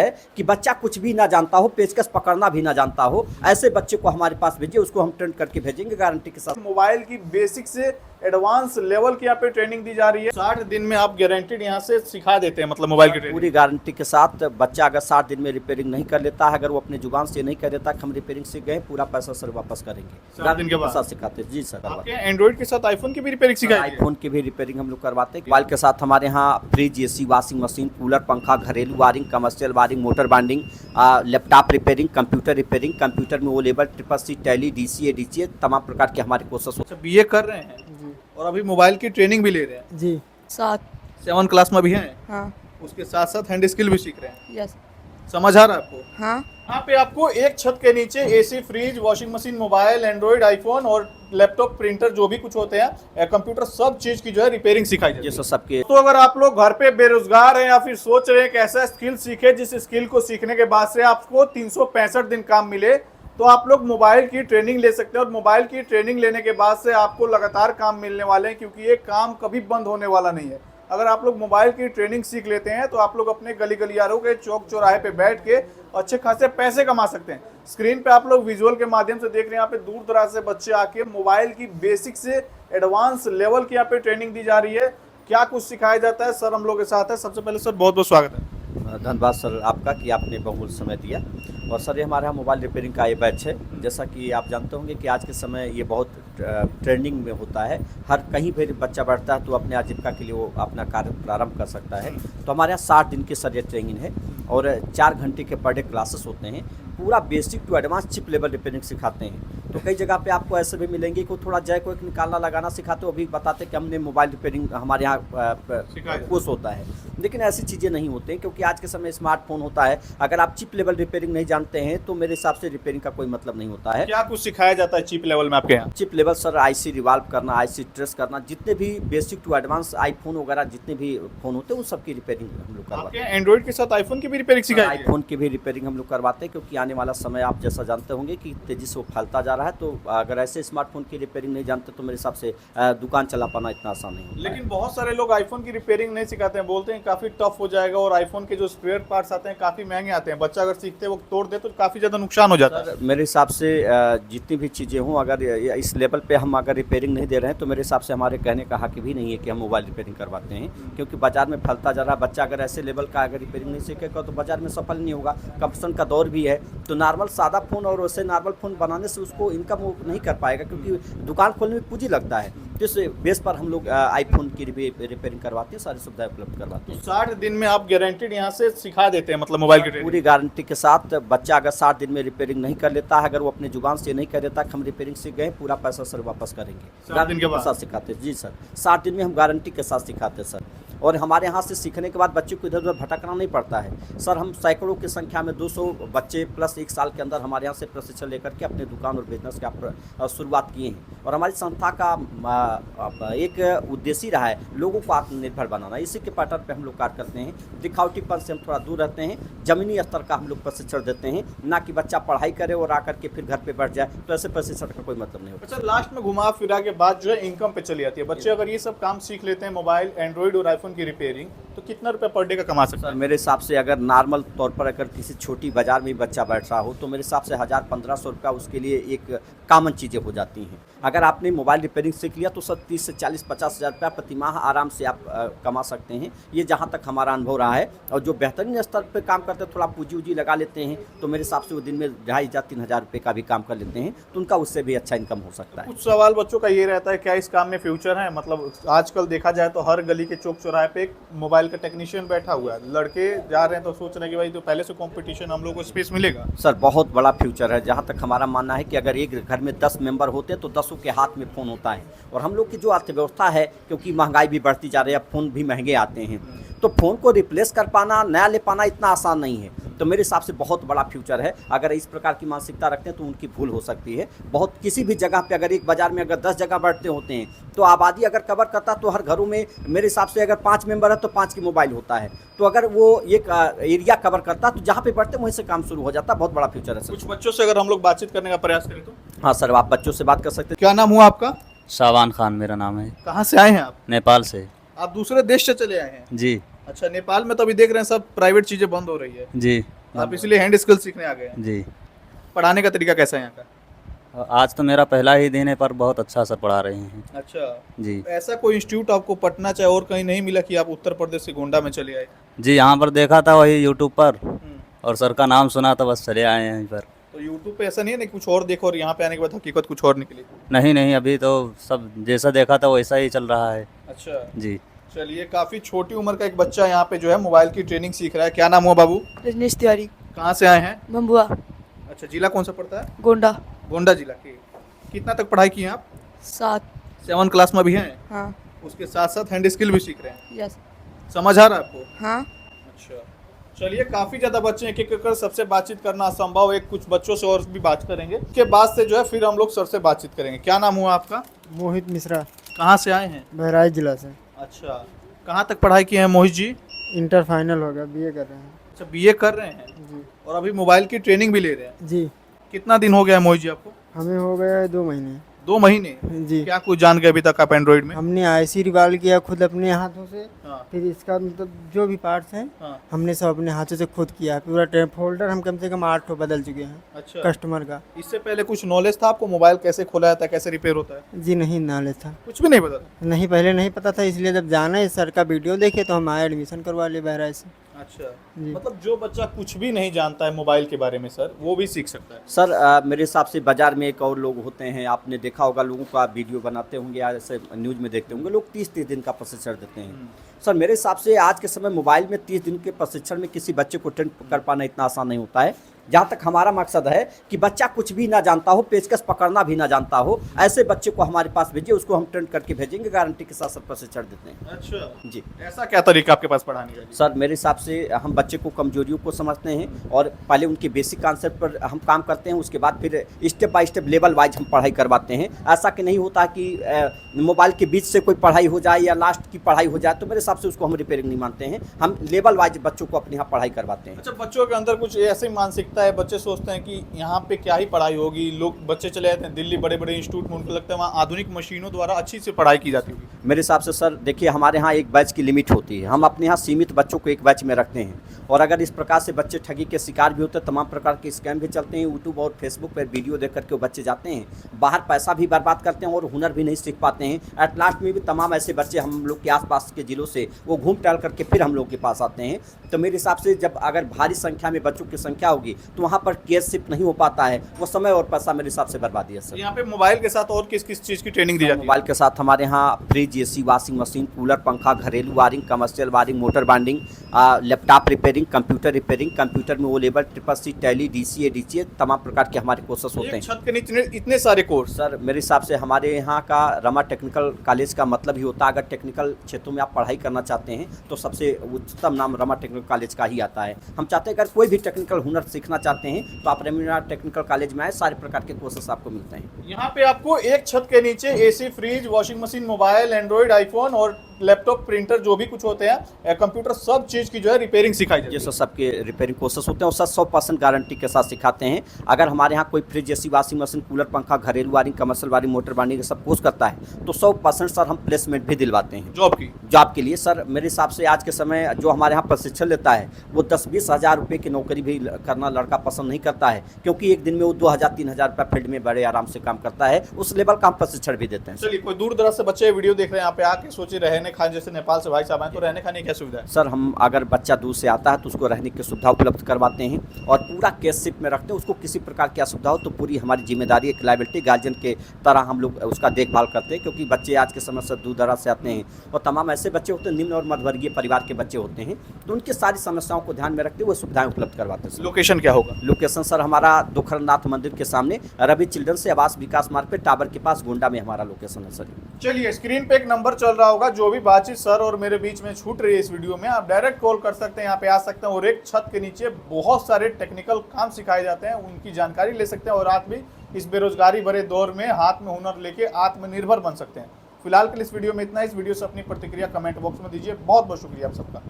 है कि बच्चा कुछ भी ना जानता हो, पेचकस पकड़ना भी ना जानता हो, ऐसे बच्चे को हमारे पास भेजिए, उसको हम ट्रेन करके भेजेंगे गारंटी के साथ। मोबाइल की बेसिक से एडवांस लेवल की यहाँ पे ट्रेनिंग दी जा रही है। 60 दिन में आप गारंटीड यहाँ से सिखा देते हैं, मतलब मोबाइल की ट्रेनिंग पूरी गारंटी के साथ। बच्चा अगर 60 दिन में रिपेयरिंग नहीं कर लेता है, अगर वो अपने जुबान से नहीं कर देता कि हम रिपेयरिंग सीख गए, पूरा पैसा सर वापस करेंगे। 60 दिन के बाद साथ सिखाते हैं जी सर। आपके एंड्रॉइड के साथ आईफोन की भी रिपेयरिंग सिखाई आईफोन की भी रिपेयरिंग हम लोग करवाते हैं। मोबाइल के साथ हमारे यहाँ fridge, AC, washing machine, cooler, पंखा, घरेलू wiring, commercial wiring, motor binding, laptop repairing, computer repairing, computer में O level, triple C, Tally, DCA, DCA, तमाम प्रकार के हमारे कोर्सेस। अच्छा, बीए कर रहे हैं और अभी मोबाइल की ट्रेनिंग भी ले रहे हैं जी। 7 क्लास में भी हैं, हाँ। उसके साथ साथ हैंड स्किल भी सीख रहे हैं। यस। समझ आ रहा है आपको? हाँ। यहाँ पे आपको एक छत के नीचे AC, fridge, washing machine, mobile, Android, iPhone और लैपटॉप, प्रिंटर, जो भी कुछ होते हैं कंप्यूटर, सब चीज की जो है रिपेयरिंग सिखाई जाती है। जैसे सबके तो अगर आप लोग घर पे बेरोजगार हैं या फिर सोच रहे हैं कि ऐसा स्किल सीखे जिस स्किल को सीखने के बाद से आपको 365 दिन काम मिले, तो आप लोग मोबाइल की ट्रेनिंग ले सकते हैं। और मोबाइल की ट्रेनिंग लेने के बाद से आपको लगातार काम मिलने वाले हैं, क्योंकि ये काम कभी बंद होने वाला नहीं है। अगर आप लोग मोबाइल की ट्रेनिंग सीख लेते हैं तो आप लोग अपने गली गलियारों के, चौक चौराहे पे बैठ के अच्छे खासे पैसे कमा सकते हैं। स्क्रीन पे आप लोग विजुअल के माध्यम से देख रहे हैं, यहाँ पे दूर दराज से बच्चे आके मोबाइल की बेसिक से एडवांस लेवल की यहाँ पे ट्रेनिंग दी जा रही है। क्या कुछ सिखाया जाता है, सर हम लोग के साथ है। सबसे पहले सर बहुत बहुत स्वागत है। धन्यवाद सर आपका कि आपने बहुमूल्य समय दिया। और सर ये हमारे यहाँ मोबाइल रिपेयरिंग का ये बैच है। जैसा कि आप जानते होंगे कि आज के समय ये बहुत ट्रेंडिंग में होता है। हर कहीं भी बच्चा बैठता है तो अपने आजीविका के लिए वो अपना कार्य प्रारंभ कर सकता है। तो हमारे यहाँ 60 दिन की सर ये ट्रेनिंग है और 4 घंटे के पर डे क्लासेस होते हैं। पूरा basic to advance chip level repairing सिखाते हैं। तो कई जगह पे आपको ऐसे भी मिलेंगे कि थोड़ा जैक वैक निकालना लगाना सिखाते हो, अभी बताते कि हमने मोबाइल रिपेयरिंग हमारे यहाँ कोर्स होता है। लेकिन ऐसी चीज़ें नहीं होती हैं, क्योंकि आज के समय स्मार्टफोन होता है। अगर आप चिप लेवल रिपेयरिंग नहीं जानते हैं तो मेरे हिसाब से रिपेयरिंग का कोई मतलब नहीं होता है। क्या कुछ सिखाया जाता है चिप लेवल में आपके यहाँ? Chip level sir IC revolve करना, आईसी ट्रेस करना, जितने भी बेसिक टू एडवांस आईफोन वगैरह जितने भी फोन होते हैं उन सबकी रिपेयरिंग हम लोग करवाते हैं। एंड्रॉइड के साथ आईफोन की भी रिपेयरिंग सिखाई? आईफोन की भी रिपेयरिंग हम लोग करवाते हैं, क्योंकि आने वाला समय आप जैसा जानते होंगे कि तेजी से वो फैलता जा रहा है। तो अगर ऐसे स्मार्टफोन की रिपेयरिंग नहीं जानते तो मेरे हिसाब से दुकान चला पाना इतना आसान नहीं होता। लेकिन बहुत सारे लोग आईफोन की रिपेयरिंग नहीं सिखाते हैं, बोलते हैं काफी टफ हो जाएगा और आईफोन के जो स्पेयर पार्ट्स आते हैं काफी महंगे आते हैं। बच्चा अगर सीखते वो तोड़ दे तो काफी ज्यादा नुकसान हो जाता है। मेरे हिसाब से जितनी भी चीज़ें हों, अगर इस लेवल पे हम अगर रिपेयरिंग नहीं दे रहे हैं तो मेरे हिसाब से हमारे कहने का हक भी नहीं है कि हम मोबाइल रिपेयरिंग करवाते हैं, क्योंकि बाजार में फैलता जा रहा है। बच्चा अगर ऐसे लेवल का अगर रिपेयरिंग नहीं सीखेगा तो बाजार में सफल नहीं होगा। कंपटीशन का दौर भी है, तो नॉर्मल सादा फ़ोन और वैसे नॉर्मल फ़ोन बनाने से उसको इनकम नहीं कर पाएगा, क्योंकि दुकान खोलने में पूंजी लगता है। तो इस बेस पर हम लोग आईफोन की रिपेयरिंग करवाते हैं, सारी सुविधाएं उपलब्ध करवाते हैं। 60 दिन में आप गारंटीड यहाँ से सिखा देते हैं, मतलब मोबाइल की ट्रेनिंग पूरी गारंटी के साथ। बच्चा अगर 60 दिन में रिपेयरिंग नहीं कर लेता है, अगर वो अपने जुबान से नहीं कर देता कि हम रिपेयरिंग सीख गए, पूरा पैसा सर वापस करेंगे। 60 दिन के बाद साथ सिखाते हैं जी सर। 60 दिन में हम गारंटी के साथ सिखाते हैं सर। और हमारे यहाँ से सीखने के बाद बच्चे को इधर उधर भटकना नहीं पड़ता है सर। हम सैकड़ों की संख्या में 200 बच्चे प्लस 1 साल के अंदर हमारे यहाँ से प्रशिक्षण लेकर के अपने दुकान और बिजनेस का शुरुआत किए हैं। और हमारी संस्था का एक उद्देश्य रहा है लोगों को आत्मनिर्भर बनाना। इसी के पैटर्न पे हम लोग कार्य करते हैं। दिखावटीपन से हम थोड़ा दूर रहते हैं, जमीनी स्तर का हम लोग प्रशिक्षण देते हैं, ना कि बच्चा पढ़ाई करे और आकर के फिर घर पे बैठ जाए। तो ऐसे प्रशिक्षण का कोई मतलब नहीं होता। अच्छा, लास्ट में घुमा फिरा के बाद जो है इनकम पे चली जाती है। बच्चे अगर ये सब काम सीख लेते हैं, मोबाइल, एंड्रॉइड और आईफोन की रिपेयरिंग, तो कितना रुपया पर डे का कमा सकता है? मेरे हिसाब से अगर नॉर्मल तौर पर अगर किसी छोटी बाजार में बच्चा बैठ रहा हो तो मेरे हिसाब से 1000-1500 रुपया उसके लिए एक कॉमन चीज़ें हो जाती हैं। अगर आपने मोबाइल रिपेयरिंग सीख लिया तो सर 30 से 40-50 हज़ार रुपया प्रति माह आराम से आप कमा सकते हैं। ये जहाँ तक हमारा अनुभव रहा है। और जो बेहतरीन स्तर पर काम करते हैं, थोड़ा पूंजी वूजी लगा लेते हैं, तो मेरे हिसाब से वो दिन में 2500-3000 रुपये का भी काम कर लेते हैं, तो उनका उससे भी अच्छा इनकम हो सकता है। कुछ सवाल बच्चों का ये रहता है, क्या इस काम में फ्यूचर है? मतलब आजकल देखा जाए तो हर गली के चौक चौराहे पे एक मोबाइल का टेक्नीशियन बैठा हुआ है। लड़के जा रहे हैं तो सोच रहे हैं कि भाई तो पहले से कंपटीशन, हम लोग को स्पेस मिलेगा। सर बहुत बड़ा फ्यूचर है। जहाँ तक हमारा मानना है कि अगर एक घर में 10 मेंबर होते हैं तो 10 के हाथ में फ़ोन होता है। और हम लोग की जो अर्थव्यवस्था है, क्योंकि महंगाई भी बढ़ती जा रही है, फ़ोन भी महंगे आते हैं, तो फ़ोन को रिप्लेस कर पाना, नया ले पाना इतना आसान नहीं है। तो मेरे हिसाब से बहुत बड़ा फ्यूचर है। अगर इस प्रकार की मानसिकता रखते हैं तो उनकी भूल हो सकती है। बहुत किसी भी जगह पे अगर एक बाज़ार में अगर 10 जगह बैठते होते हैं तो आबादी अगर कवर करता तो हर घरों में मेरे हिसाब से अगर 5 मेंबर है तो 5 की मोबाइल होता है। तो अगर वो एक एरिया कवर करता तो जहाँ पे बैठते वहीं से काम शुरू हो जाता। बहुत बड़ा फ्यूचर है सर। कुछ बच्चों से अगर हम लोग बातचीत करने का प्रयास करें तो? हाँ सर, आप बच्चों से बात कर सकते हैं। क्या नाम हुआ आपका? शाबान खान मेरा नाम है। कहाँ से आए हैं आप? नेपाल से। आप दूसरे देश से चले आए हैं? जी। अच्छा, नेपाल में तो अभी देख रहे हैं सब प्राइवेट चीजें बंद हो रही है, जी आप इसलिए हैंड स्किल सीखने आ गए हैं। जी। पढ़ाने का तरीका कैसा है यहाँ का? आज तो मेरा पहला ही दिन है पर बहुत अच्छा सर पढ़ा रहे हैं। अच्छा, जी ऐसा कोई इंस्टीट्यूट आपको पटना चाहे और कहीं नहीं मिला कि आप उत्तर प्रदेश से गोंडा में चले आए? जी, यहाँ पर देखा था वही यूट्यूब पर हम्म, और सर का नाम सुना तो बस चले आए हैं यहीं पर। तो यूट्यूब पे ऐसा नहीं है ना कुछ और देखो और यहाँ पे आने के बाद हकीकत कुछ और निकली? नहीं नहीं, अभी तो सब जैसा देखा था वैसा ही चल रहा है। अच्छा, जी। चलिए, काफी छोटी उम्र का एक बच्चा यहाँ पे जो है मोबाइल की ट्रेनिंग सीख रहा है। क्या नाम हुआ बाबू? रजनीश तिवारी, कहाँ से आए हैं? बम्बुआ, अच्छा, जिला कौन सा पड़ता है? गोंडा। गोंडा जिला के। कितना तक पढ़ाई की हैं आप? 7। 7 क्लास में भी हैं? हाँ। उसके साथ साथ हैंड स्किल भी सीख रहे हैं। यस। समझ आ रहा है आपको? हाँ। अच्छा, चलिए, काफी ज्यादा बच्चे हैं, एक एक कर सबसे बातचीत करना असंभव है। कुछ बच्चों से और भी बात करेंगे, उसके बाद से जो है फिर हम लोग सर से बातचीत करेंगे। क्या नाम हुआ आपका? मोहित मिश्रा, कहाँ से आए हैं? बहराइच जिला से। अच्छा, कहाँ तक पढ़ाई की है मोहित जी? इंटर फाइनल हो गया, बीए कर रहे हैं। अच्छा, बीए कर रहे हैं जी और अभी मोबाइल की ट्रेनिंग भी ले रहे हैं। जी। कितना दिन हो गया है मोहित जी आपको? हमें हो गया 2 महीने। 2 महीने? जी। क्या कुछ जान गए अभी तक आप एंड्रॉइड में? हमने आईसी रिवॉल्व किया खुद अपने हाथों से, हाँ, फिर इसका मतलब जो भी पार्ट्स हैं हाँ, हमने सब अपने हाथों से खुद किया। पूरा फोल्डर हम कम से कम 8 ठो बदल चुके हैं अच्छा। कस्टमर का। इससे पहले कुछ नॉलेज था आपको मोबाइल कैसे खोला जाता है, कैसे रिपेयर होता है? जी नहीं, नॉलेज था कुछ भी नहीं पता था? नहीं, पहले नहीं पता था, इसलिए जब जाना है सर का वीडियो देखे तो हम आए, एडमिशन करवा लिए बहराइच से। अच्छा, जी। मतलब जो बच्चा कुछ भी नहीं जानता है मोबाइल के बारे में सर, वो भी सीख सकता है? सर मेरे हिसाब से बाजार में एक और लोग होते हैं, आपने देखा होगा, लोगों का वीडियो बनाते होंगे या ऐसे न्यूज़ में देखते होंगे, लोग 30-30 दिन का प्रशिक्षण देते हैं। सर मेरे हिसाब से आज के समय मोबाइल में 30 दिन के प्रशिक्षण में किसी बच्चे को ट्रेन कर पाना इतना आसान नहीं होता है। जहाँ तक हमारा मकसद है कि बच्चा कुछ भी ना जानता हो, पेचकस पकड़ना भी ना जानता हो, ऐसे बच्चे को हमारे पास भेजिए, उसको हम ट्रेन करके भेजेंगे, गारंटी के साथ सब प्रशिक्षण देते हैं। अच्छा जी। ऐसा क्या तरीका आपके पास पढ़ाने का? सर मेरे हिसाब से हम बच्चे को कमजोरियों को समझते हैं और पहले उनके बेसिक कॉन्सेप्ट पर हम काम करते हैं, उसके बाद फिर step by step level wise हम पढ़ाई करवाते हैं। ऐसा कि नहीं होता कि मोबाइल के बीच से कोई पढ़ाई हो जाए या लास्ट की पढ़ाई हो जाए, तो मेरे हिसाब से उसको हम रिपेयरिंग नहीं मानते हैं। हम लेवल वाइज बच्चों को अपने यहाँ पढ़ाई करवाते हैं। अच्छा, बच्चों के अंदर कुछ ऐसी मानसिकता है, बच्चे सोचते हैं कि यहाँ पे क्या ही पढ़ाई होगी। लोग बच्चे चले जाते हैं दिल्ली बड़े बड़े इंस्टीट्यूट में, उनको लगता है वहाँ आधुनिक मशीनों द्वारा अच्छी से पढ़ाई की जाती होगी। मेरे हिसाब से सर देखिए, हमारे यहाँ एक बैच की लिमिट होती है, हम अपने यहाँ सीमित बच्चों को एक बैच में रखते हैं, और अगर इस प्रकार से बच्चे ठगी के शिकार भी होते हैं, तमाम प्रकार के स्कैम भी चलते हैं, यूट्यूब और फेसबुक पर वीडियो देख करके वो बच्चे जाते हैं, बाहर पैसा भी बर्बाद करते हैं और हुनर भी नहीं सीख पाते हैं। एट लास्ट में भी तमाम ऐसे बच्चे हम लोग के आसपास के जिलों से वो घूम टहल करके फिर हम लोग के पास आते हैं। तो मेरे हिसाब से जब अगर भारी संख्या में बच्चों की संख्या होगी तो वहाँ पर केस शिफ्ट नहीं हो पाता है, वो समय और पैसा मेरे हिसाब से बर्बादी है सर। यहाँ पे मोबाइल के साथ और किस किस चीज़ की ट्रेनिंग दी जाती है? मोबाइल के साथ हमारे यहाँ fridge, AC, washing machine, cooler, पंखा, घरेलू wiring, commercial wiring, motor binding, laptop repairing, computer repairing, computer में O level, triple C, Tally, DCA, DCA, तमाम प्रकार के हमारे कोर्सेस होते एक हैं। छत के नीचे इतने सारे कोर्स? सर मेरे हिसाब से हमारे यहाँ का रमा टेक्निकल कॉलेज का मतलब ही होता है, अगर टेक्निकल क्षेत्रों में आप पढ़ाई करना चाहते हैं तो सबसे उच्चतम नाम रमा टेक्निकल कॉलेज का ही आता है। हम चाहते हैं अगर कोई भी टेक्निकल हुनर सीखना चाहते हैं तो आप रमा टेक्निकल कॉलेज में आए, सारे प्रकार के कोर्सेस आपको मिलते हैं। यहाँ पे आपको एक छत के नीचे AC, fridge, washing machine, mobile, Android, iPhone और लैपटॉप, प्रिंटर, जो भी कुछ होते हैं, कंप्यूटर, सब चीज की जो है रिपेयरिंग सिखाई जाती है। जैसे सबके रिपेयरिंग कोर्सेस होते हैं और सर 100% गारंटी के साथ सिखाते हैं। अगर हमारे यहाँ कोई fridge, AC, washing machine, cooler, पंखा, घरेलू wiring, commercial wiring, motor binding सब कोर्स करता है तो 100% सर हम प्लेसमेंट भी दिलवाते हैं जॉब के लिए। सर मेरे हिसाब से आज के समय जो हमारे यहाँ प्रशिक्षण लेता है वो 10-20 हज़ार रुपये की नौकरी भी करना लड़का पसंद नहीं करता है, क्योंकि एक दिन में वो 2,000-3,000 रुपये फील्ड में बड़े आराम से काम करता है, उस लेवल का हम प्रशिक्षण भी देते हैं। चलिए, कोई दूर दराज से बच्चे वीडियो देख रहे हैं यहाँ पे आके सोचे रहने खाने, जैसे नेपाल से भाई साहब आए, तो रहने खाने की क्या सुविधा है? सर हम अगर बच्चा दूर से आता है तो उसको रहने की सुविधा उपलब्ध करवाते हैं और पूरा केस शिप में रखते हैं। उसको किसी प्रकार की असुविधा हो तो पूरी हमारी जिम्मेदारी, एक लायबिलिटी गार्जियन के तरह हम लोग उसका देखभाल करते हैं, क्योंकि बच्चे आज के समय से दूर दराज से आते हैं और तमाम ऐसे बच्चे होते हैं, निम्न और मध्यवर्गीय परिवार के बच्चे होते हैं, तो उनकी सारी समस्याओं को ध्यान में रखते हुए सुविधाएं उपलब्ध करवाते हैं। लोकेशन क्या होगा? लोकेशन सर हमारा दुखरनाथ मंदिर के सामने रवि चिल्ड्रन से आवास विकास मार्ग पे टावर के पास गोंडा में हमारा लोकेशन है सर। चलिए, स्क्रीन पे एक नंबर चल रहा होगा, जो भी बातचीत सर और मेरे बीच में छूट रही है इस वीडियो में, आप डायरेक्ट कॉल कर सकते हैं, यहाँ पे आ सकते हैं और एक छत के नीचे बहुत सारे टेक्निकल काम सिखाए जाते हैं, उनकी जानकारी ले सकते हैं और आप भी इस बेरोजगारी भरे दौर में हाथ में हुनर लेके आत्मनिर्भर बन सकते हैं। फिलहाल के लिए इस वीडियो में इतना। इस वीडियो से अपनी प्रतिक्रिया कमेंट बॉक्स में दीजिए। बहुत बहुत शुक्रिया आप सबका।